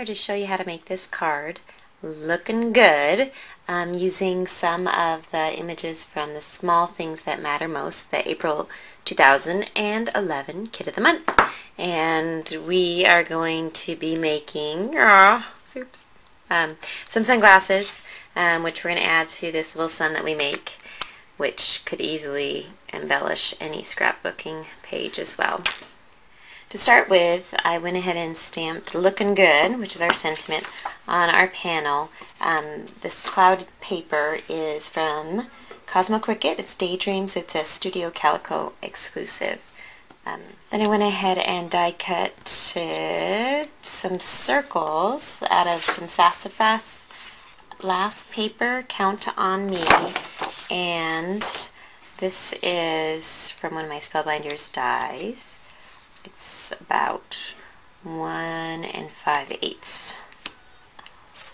here to show you how to make this card looking good using some of the images from the Small Things That Matter Most, the April 2011 Kit of the Month. And we are going to be making some sunglasses, which we're going to add to this little sun that we make, which could easily embellish any scrapbooking page as well. To start with, I went ahead and stamped Lookin' Good, which is our sentiment, on our panel. This cloud paper is from Cosmo Cricut. It's Daydreams. It's a Studio Calico exclusive. Then I went ahead and die cut some circles out of some Sassafras glass paper, Count on Me, and this is from one of my Spellbinders dies. It's about 1 5/8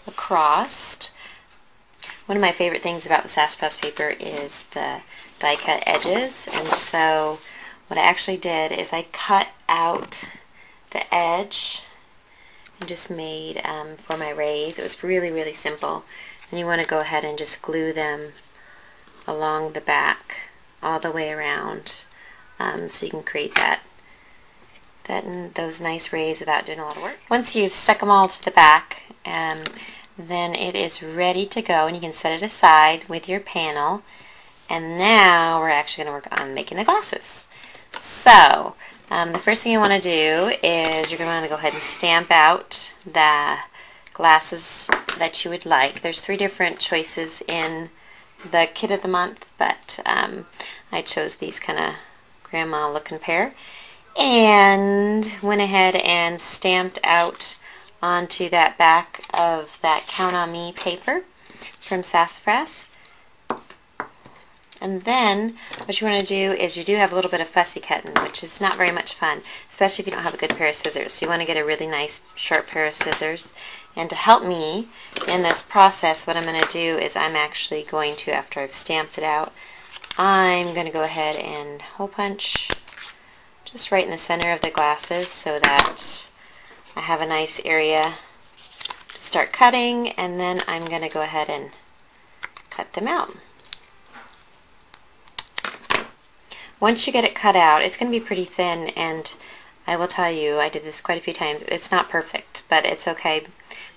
across. One of my favorite things about the Sassafras paper is the die cut edges, and so what I actually did is I cut out the edge and just made for my rays. It was really simple. And you want to go ahead and just glue them along the back all the way around, so you can create those nice rays without doing a lot of work. Once you've stuck them all to the back, then it is ready to go, and you can set it aside with your panel. And now we're actually going to work on making the glasses. So the first thing you want to do is you're going to want to go ahead and stamp out the glasses that you would like. There's 3 different choices in the Kit of the Month, but I chose these kind of grandma looking pair, and went ahead and stamped out onto that back of that Count on Me paper from Sassafras. And then what you want to do is you do have a little bit of fussy cutting, which is not very much fun, especially if you don't have a good pair of scissors. So you want to get a really nice sharp pair of scissors. And to help me in this process, what I'm going to do is I'm actually going to, after I've stamped it out, I'm going to go ahead and hole punch just right in the center of the glasses so that I have a nice area to start cutting, and then I'm going to go ahead and cut them out. Once you get it cut out, it's going to be pretty thin, and I will tell you, I did this quite a few times. It's not perfect, but it's okay.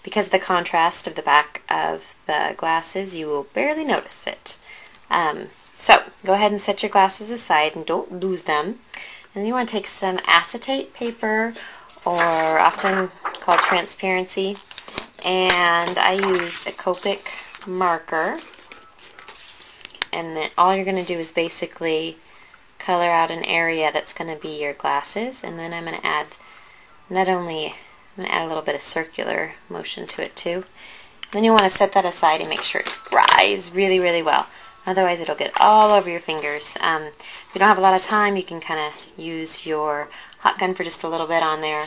Because of the contrast of the back of the glasses, you will barely notice it. So go ahead and set your glasses aside and don't lose them. And then you want to take some acetate paper, or often called transparency, and I used a Copic marker. And then all you're going to do is basically color out an area that's going to be your glasses, and then I'm going to add I'm going to add a little bit of circular motion to it too. And then you want to set that aside and make sure it dries really well. Otherwise it'll get all over your fingers. If you don't have a lot of time, you can kind of use your hot gun for just a little bit on there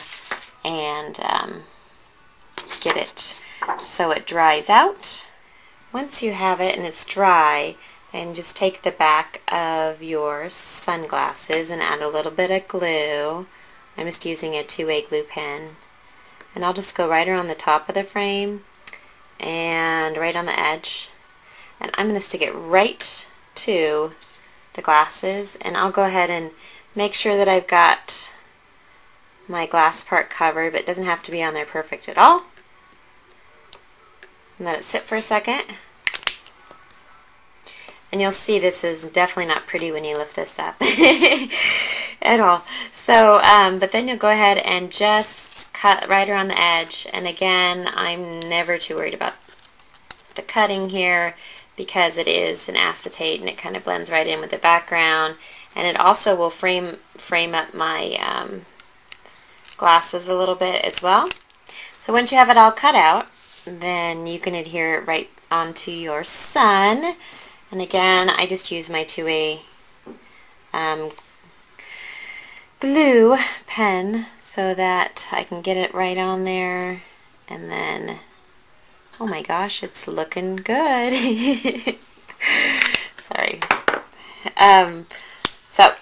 and get it so it dries out. Once you have it and it's dry, and just take the back of your sunglasses and add a little bit of glue. I'm just using a 2-way glue pen. And I'll just go right around the top of the frame and right on the edge. And I'm going to stick it right to the glasses. And I'll go ahead and make sure that I've got my glass part covered, but it doesn't have to be on there perfect at all. And let it sit for a second. And you'll see this is definitely not pretty when you lift this up at all. So, but then you'll go ahead and just cut right around the edge. And again, I'm never too worried about the cutting here because it is an acetate and it kind of blends right in with the background. And it also will frame up my glasses a little bit as well. So once you have it all cut out, then you can adhere it right onto your sun. And again, I just use my 2-way glue pen so that I can get it right on there. And then, oh my gosh, it's looking good. Sorry. So,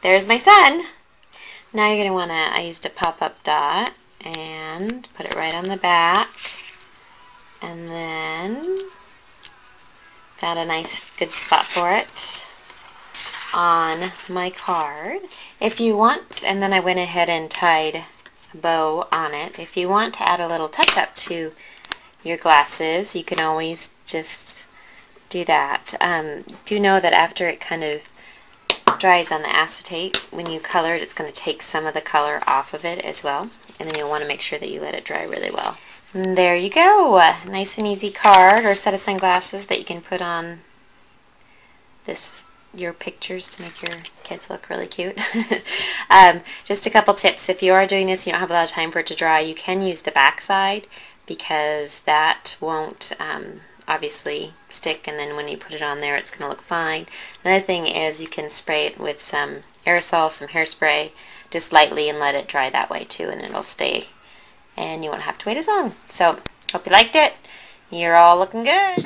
there's my sun. Now you're going to want to, I used a pop-up dot, and put it right on the back, and then found a nice good spot for it on my card. If you want, and then I went ahead and tied a bow on it. If you want to add a little touch up to your glasses, you can always just do that. Do know that after it kind of dries on the acetate, when you color it, it's going to take some of the color off of it as well, and then you'll want to make sure that you let it dry really well. And there you go, nice and easy card or set of sunglasses that you can put on your pictures to make your kids look really cute. Just a couple tips. If you are doing this, you don't have a lot of time for it to dry, you can use the back side because that won't obviously stick, and then when you put it on there it's going to look fine. Another thing is you can spray it with some aerosol, some hairspray, just lightly, and let it dry that way too, and it'll stay and you won't have to wait as long. So hope you liked it. You're all looking good.